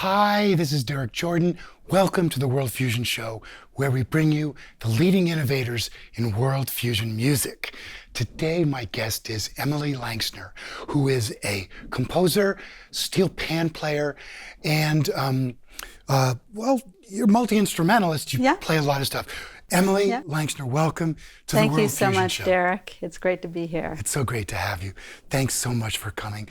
Hi, this is Derek Jordan. Welcome to the World Fusion Show, where we bring you the leading innovators in world fusion music. Today, my guest is Emily Lanxner, who is a composer, steel pan player, and, you're multi-instrumentalist. You play a lot of stuff. Emily Lanxner, welcome to the World Fusion Show. Thank you so much, Derek. It's great to be here. It's so great to have you. Thanks so much for coming.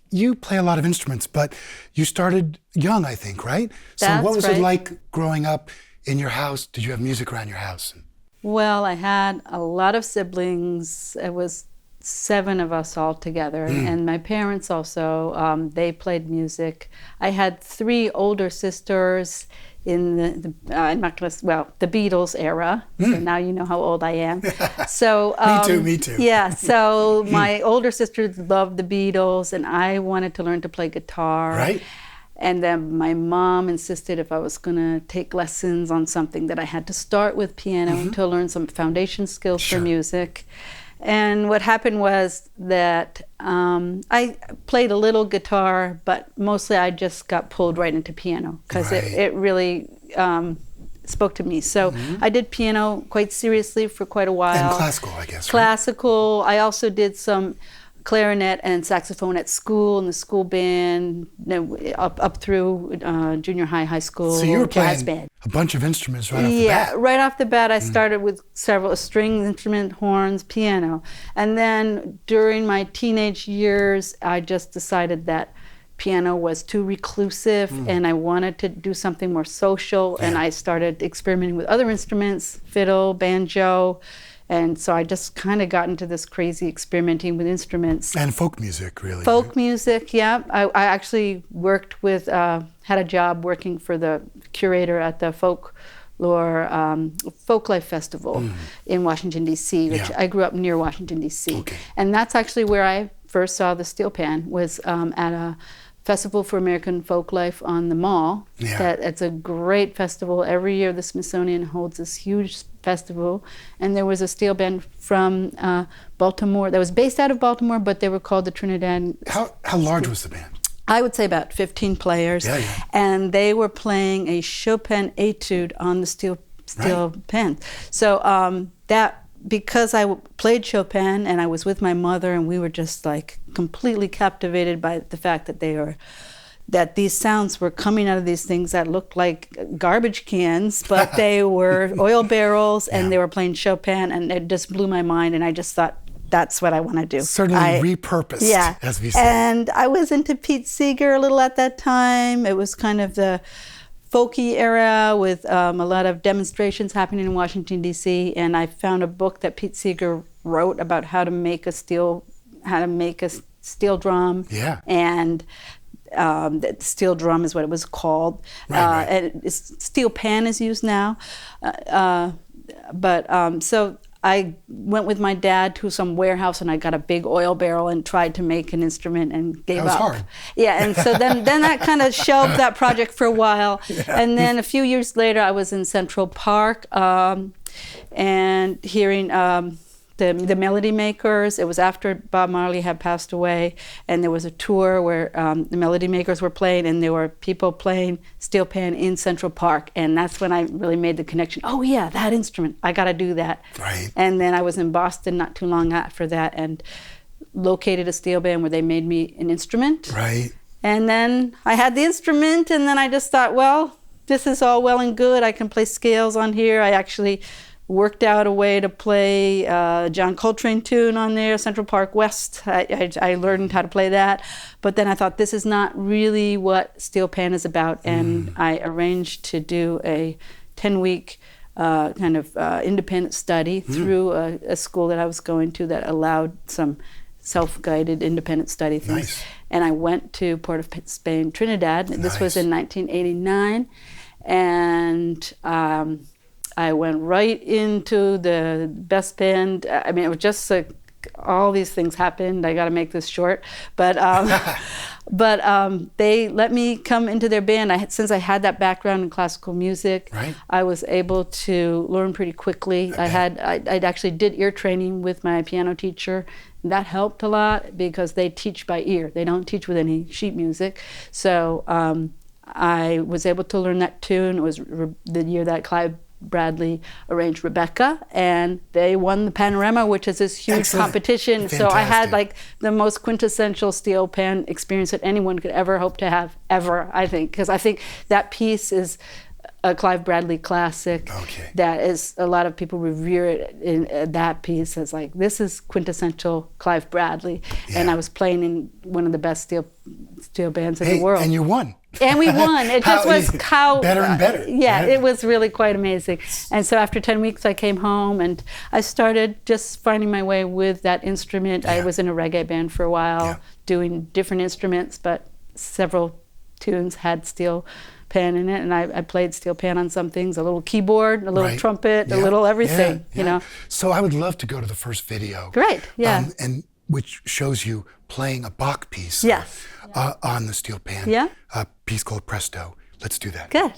You play a lot of instruments, but you started young, I think, right? So what was it like growing up in your house? Did you have music around your house? Well, I had a lot of siblings. It was 7 of us all together, and my parents also, they played music. I had 3 older sisters in the Beatles era. So now you know how old I am. So me too. Yeah. So my older sisters loved the Beatles, and I wanted to learn to play guitar. Right. And then my mom insisted if I was going to take lessons on something that I had to start with piano to learn some foundation skills for music. And what happened was that I played a little guitar, but mostly I just got pulled right into piano because it really spoke to me. So I did piano quite seriously for quite a while. And classical, I guess. Classical. Right? I also did some clarinet and saxophone at school in the school band, up through junior high school. So you were jazz playing band. A bunch of instruments right off the bat. Yeah, right off the bat I started with several string instrument, horns, piano. And then during my teenage years, I just decided that piano was too reclusive and I wanted to do something more social. And I started experimenting with other instruments, fiddle, banjo. And so I just kind of got into this crazy experimenting with instruments. And folk music, really. Folk music, yeah. I actually worked with, had a job working for the curator at the Folklore Folklife Festival in Washington, D.C., which I grew up near Washington, D.C. Okay. And that's actually where I first saw the steel pan, was at a Festival for American Folklife on the Mall. It's a great festival. Every year the Smithsonian holds this huge festival, and there was a steel band from Baltimore that was based out of Baltimore, but they were called the Trinidad. How large was the band? I would say about 15 players, and they were playing a Chopin etude on the steel pan. So because I played Chopin and I was with my mother, and we were just like completely captivated by the fact that these sounds were coming out of these things that looked like garbage cans, but they were oil barrels and they were playing Chopin, and it just blew my mind, and I just thought, that's what I want to do. Certainly repurposed, as we say. And I was into Pete Seeger a little at that time. It was kind of the folky era with a lot of demonstrations happening in Washington, D.C., and I found a book that Pete Seeger wrote about how to make a steel drum. Yeah. And the steel drum is what it was called. And steel pan is used now. So I went with my dad to some warehouse, and I got a big oil barrel and tried to make an instrument and gave up. That was hard. Yeah, and so then that kind of shelved that project for a while. And then a few years later, I was in Central Park and hearing the Melody Makers. It was after Bob Marley had passed away, and there was a tour where the Melody Makers were playing, and there were people playing steel pan in Central Park, and that's when I really made the connection. Oh yeah, that instrument, I gotta do that. Right. And then I was in Boston not too long after that, and located a steel band where they made me an instrument. Right. And then I had the instrument, and then I just thought, well, this is all well and good. I can play scales on here. I actually worked out a way to play John Coltrane tune on there, Central Park West. I learned how to play that. But then I thought, this is not really what steel pan is about. And I arranged to do a 10-week independent study through a school that I was going to that allowed some self-guided independent study things. Nice. And I went to Port of Spain, Trinidad. This was in 1989. And I went right into the best band. I mean, it was just like all these things happened. I got to make this short, but they let me come into their band. Since I had that background in classical music, I was able to learn pretty quickly. I actually did ear training with my piano teacher, that helped a lot because they teach by ear. They don't teach with any sheet music. So I was able to learn that tune. It was the year that Clive Bradley arranged Rebecca, and they won the Panorama, which is this huge competition. Fantastic. So I had like the most quintessential steel pan experience that anyone could ever hope to have, ever, I think. Because I think that piece is a Clive Bradley classic. Okay. That is, a lot of people revere it in that piece as like, this is quintessential Clive Bradley. Yeah. And I was playing in one of the best steel bands in the world. And you won. And we won. It just was how better and better. Yeah, right? It was really quite amazing. And so after 10 weeks, I came home and I started just finding my way with that instrument. Yeah. I was in a reggae band for a while, doing different instruments, but several tunes had steel pan in it, and I played steel pan on some things, a little keyboard, a little trumpet, a little everything, you know. So I would love to go to the first video. Great, yeah. And which shows you playing a Bach piece. Yes. On the steel pan. Yeah. A piece called Presto. Let's do that. Good.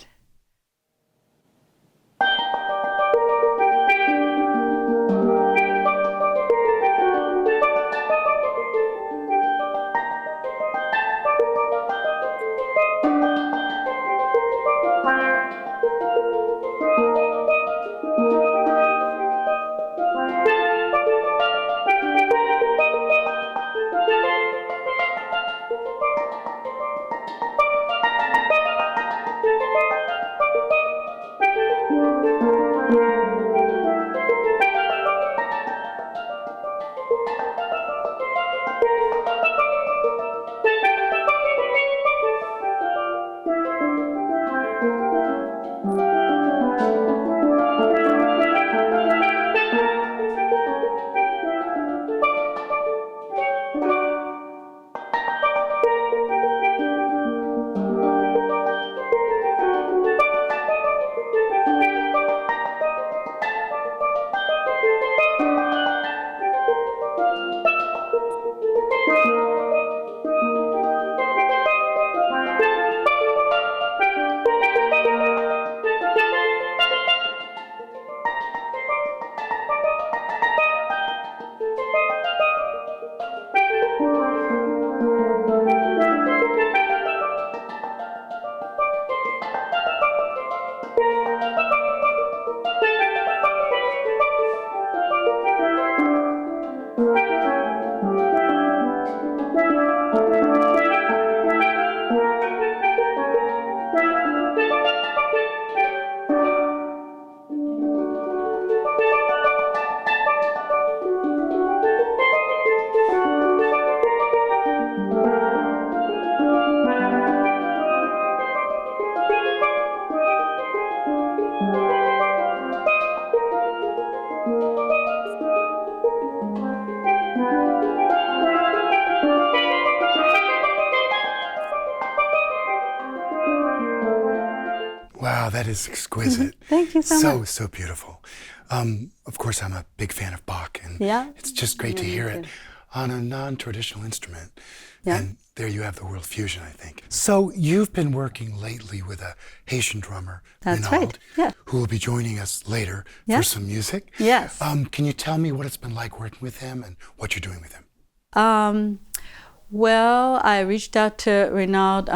Wow, that is exquisite. Thank you so much. So beautiful. Of course, I'm a big fan of Bach, and it's just great to hear it on a non-traditional instrument. Yeah. And there you have the world fusion, I think. So you've been working lately with a Haitian drummer, That's Renald, right. Yeah. who will be joining us later Yeah. for some music. Yes. Can you tell me what it's been like working with him and what you're doing with him? Well, I reached out to Renald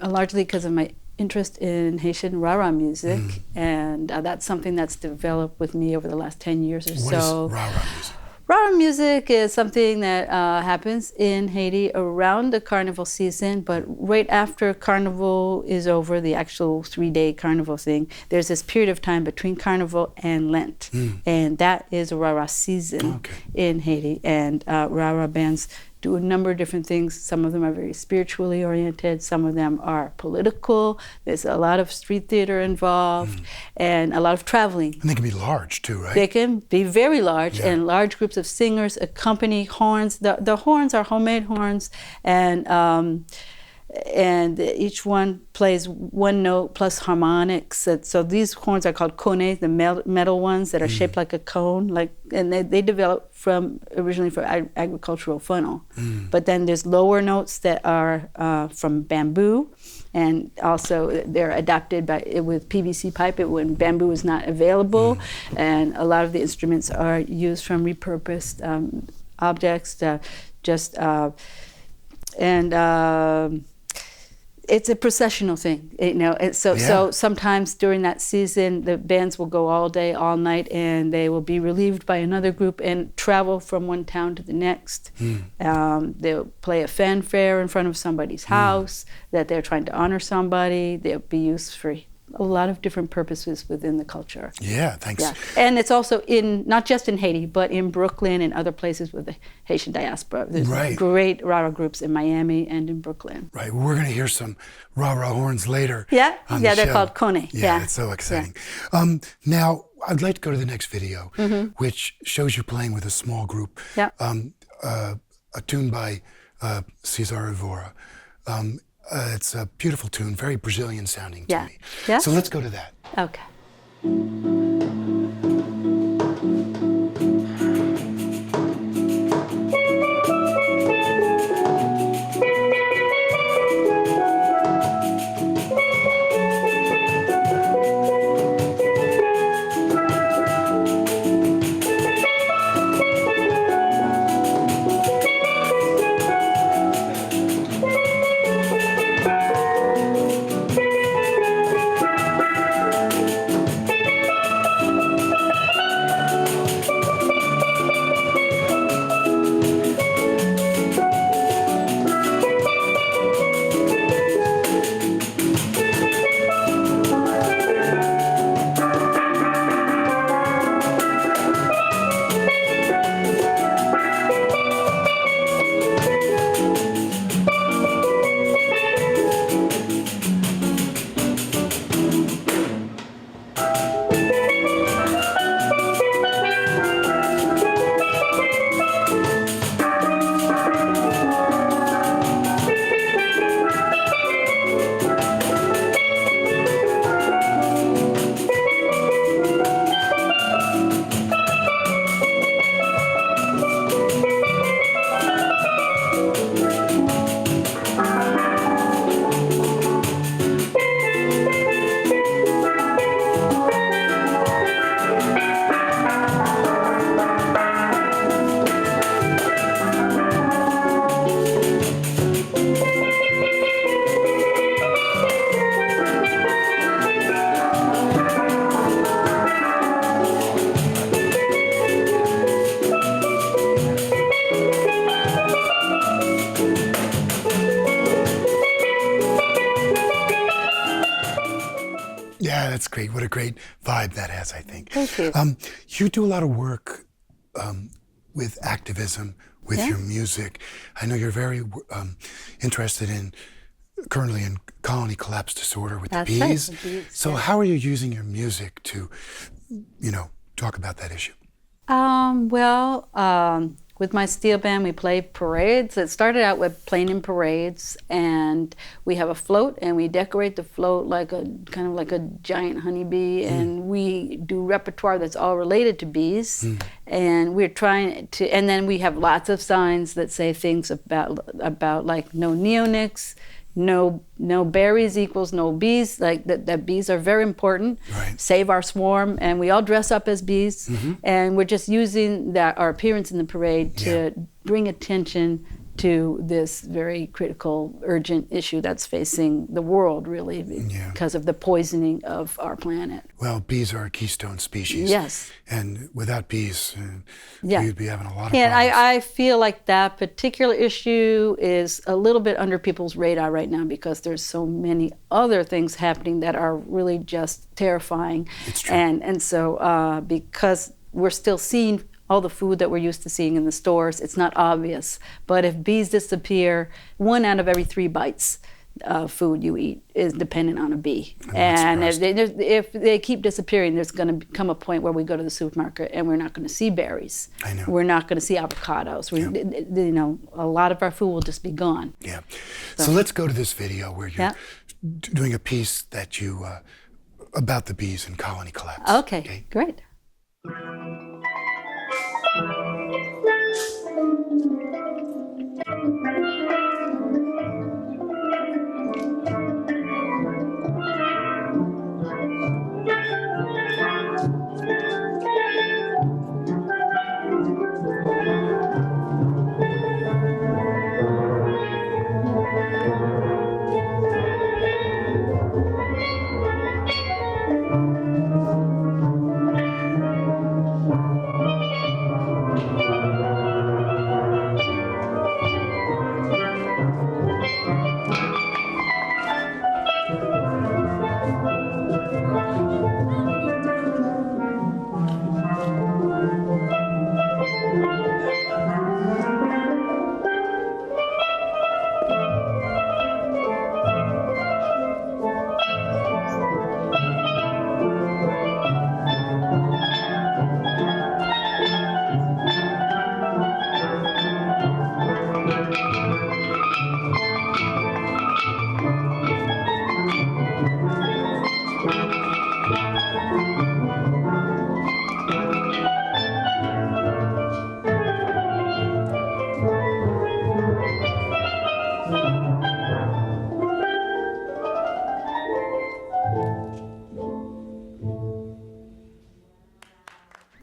largely because of my interest in Haitian Rara music, and that's something that's developed with me over the last 10 years or What so. is Rara music? Rara music is something that happens in Haiti around the carnival season, but right after carnival is over, the actual 3-day carnival thing, there's this period of time between carnival and Lent, and that is a Rara season in Haiti, and Rara bands do a number of different things. Some of them are very spiritually oriented, some of them are political. There's a lot of street theater involved, and a lot of traveling. And they can be large too, right? They can be very large, and large groups of singers accompany horns. The horns are homemade horns, and each one plays one note plus harmonics. So these horns are called Koné, the metal ones that are shaped like a cone, and they developed originally from agricultural funnel. But then there's lower notes that are from bamboo, and also they're adapted with PVC pipe when bamboo is not available, and a lot of the instruments are used from repurposed objects, just and it's a processional thing, you know. So sometimes during that season, the bands will go all day, all night, and they will be relieved by another group and travel from one town to the next. They'll play a fanfare in front of somebody's house that they're trying to honor somebody. They'll be used for a lot of different purposes within the culture. Yeah, thanks. Yeah. And it's also not just in Haiti, but in Brooklyn and other places with the Haitian diaspora. There's great Rara groups in Miami and in Brooklyn. Right. Well, we're going to hear some Rara horns later. Yeah, on they're the show. called Koné. Yeah, it's so exciting. Yeah. Now, I'd like to go to the next video, which shows you playing with a small group. Yeah. A tune by Cesária Évora. It's a beautiful tune, very Brazilian sounding to me. Yeah. So let's go to that. Okay. Yeah, that's great. What a great vibe that has, I think. Thank you. You do a lot of work with activism, with your music. I know you're very interested currently in colony collapse disorder with the bees. Right, the bees. So how are you using your music to, talk about that issue? With my steel band, we play parades. It started out with playing in parades, and we have a float, and we decorate the float kind of like a giant honeybee, and we do repertoire that's all related to bees. And we're trying to, and then we have lots of signs that say things about like no neonics, no berries equals no bees, like that bees are very important. Right. Save our swarm, and we all dress up as bees, and we're just using our appearance in the parade to bring attention to this very critical, urgent issue that's facing the world, really, because of the poisoning of our planet. Well, bees are a keystone species. Yes. And without bees, we'd be having a lot of and problems. I feel like that particular issue is a little bit under people's radar right now because there's so many other things happening that are really just terrifying. It's true. And so because we're still seeing all the food that we're used to seeing in the stores, it's not obvious. But if bees disappear, 1 out of every 3 bites of food you eat is dependent on a bee. And if they keep disappearing, there's going to come a point where we go to the supermarket and we're not going to see berries. I know. We're not going to see avocados. A lot of our food will just be gone. Yeah. So let's go to this video where you're doing a piece that you about the bees and colony collapse. Okay. Great.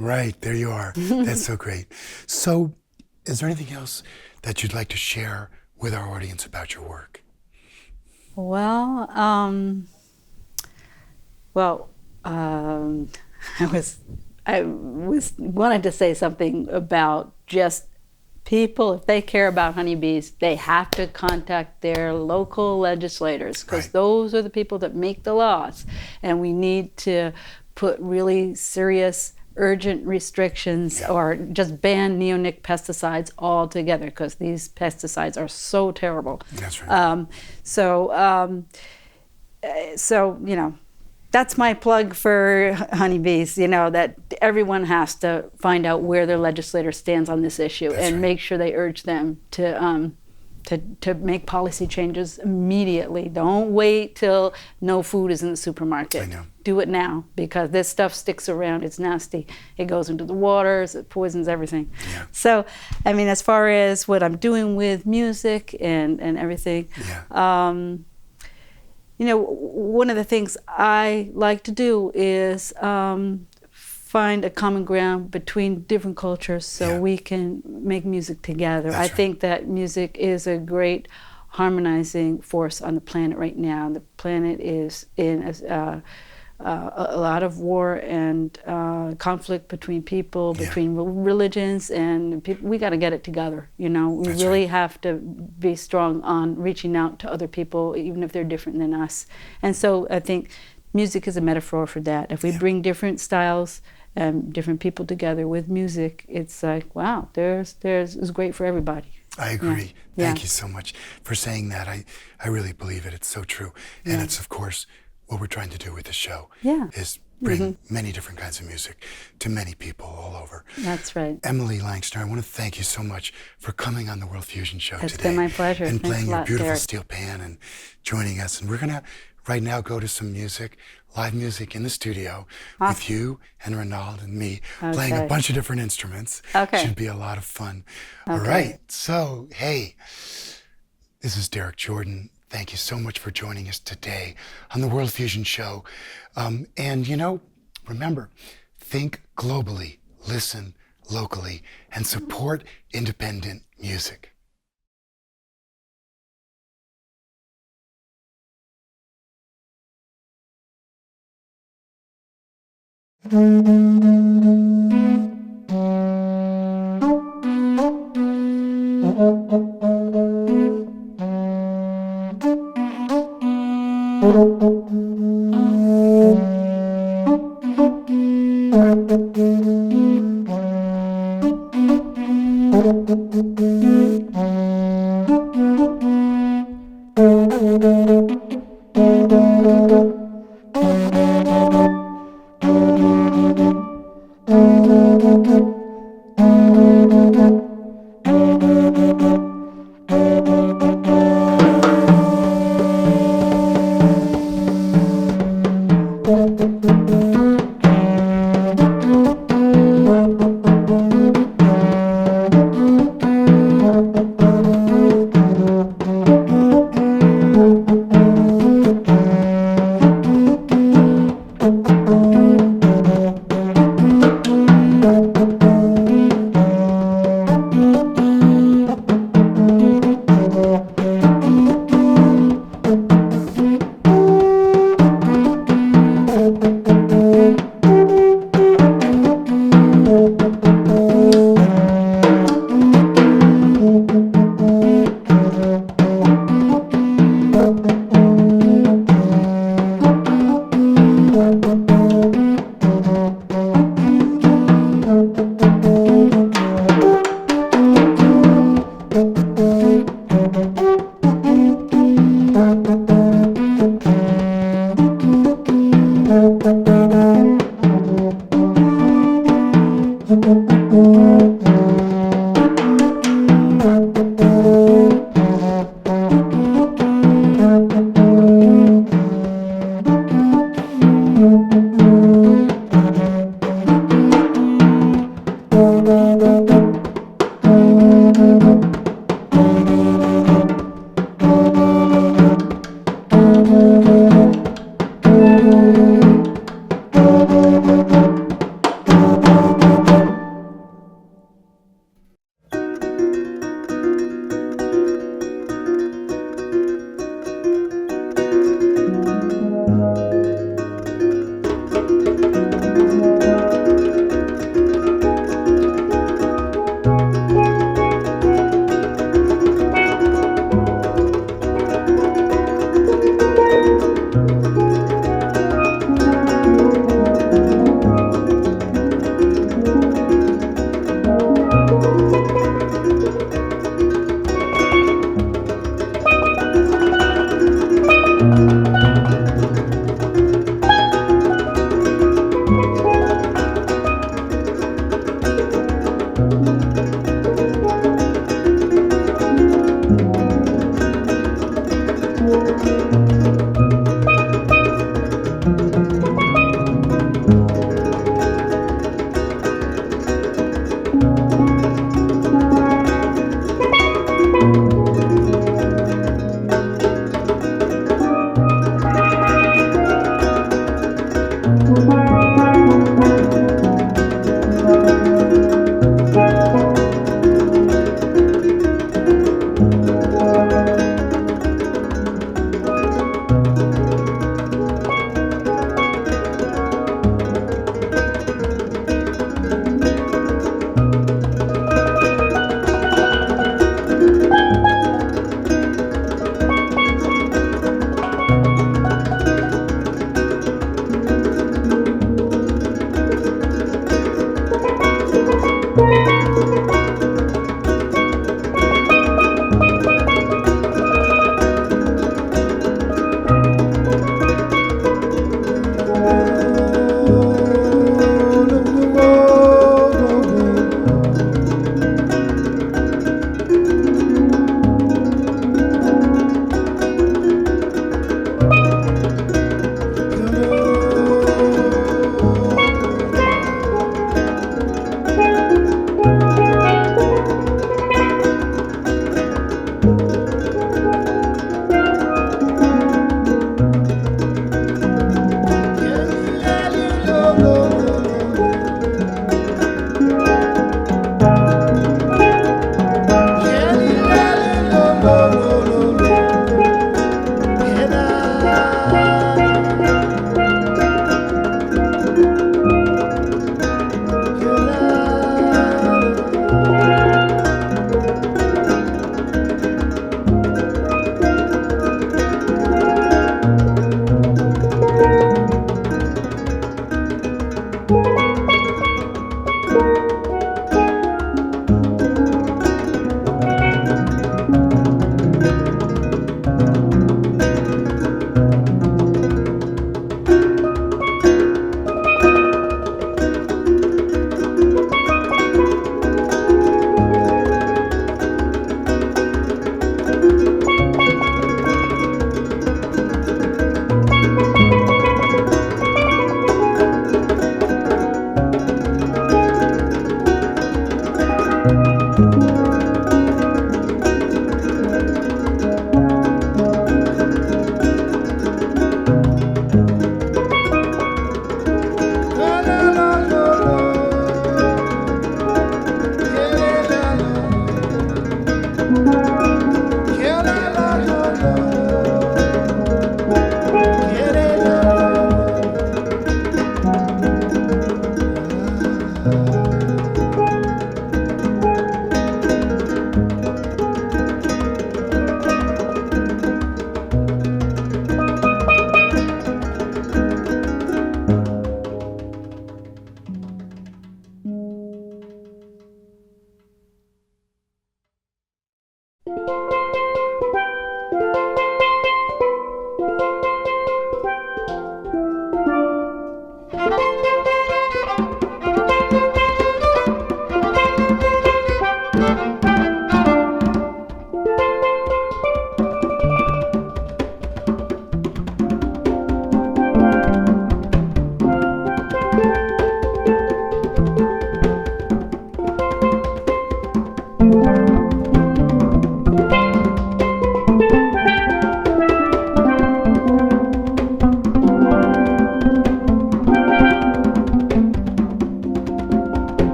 Right, there you are. That's so great. So, is there anything else that you'd like to share with our audience about your work? Well, I was wanted to say something about just people. If they care about honeybees, they have to contact their local legislators, because Right. those are the people that make the laws, and we need to put really serious, urgent restrictions, Yeah. or just ban neonic pesticides altogether, because these pesticides are so terrible. That's right. So you know, that's my plug for honeybees. You know, that everyone has to find out where their legislator stands on this issue, That's and right. make sure they urge them to make policy changes immediately. Don't wait till no food is in the supermarket. I know. Do it now, because this stuff sticks around. It's nasty. It goes into the waters. It poisons everything. Yeah. So, I mean, as far as what I'm doing with music and everything, Yeah. you know, one of the things I like to do is find a common ground between different cultures, so Yeah. we can make music together. That's I right. think that music is a great harmonizing force on the planet right now. The planet is in a lot of war and conflict between people, Yeah. between religions, and people. We got to get it together. You know, we That's really right. have to be strong on reaching out to other people, even if they're different than us. And so I think music is a metaphor for that. If we Yeah. bring different styles and different people together with music, it's like, wow, it's great for everybody. I agree. Yeah. Thank you so much for saying that. I really believe it. It's so true. And Yeah. it's, of course, what we're trying to do with the show Yeah. is bring many different kinds of music to many people all over. That's right. Emily Lanxner, I want to thank you so much for coming on the World Fusion Show It's today. been my pleasure. And Thanks playing a your lot, beautiful Derek. steel pan and joining us. And we're going to right now go to some music, live music in the studio with you and Renald and me playing a Okay. bunch of different instruments. Okay. Should be a lot of fun. All Okay. right. So, hey, this is Derek Jordan. Thank you so much for joining us today on the World Fusion Show. And, you know, remember, think globally, listen locally, and support independent music. you.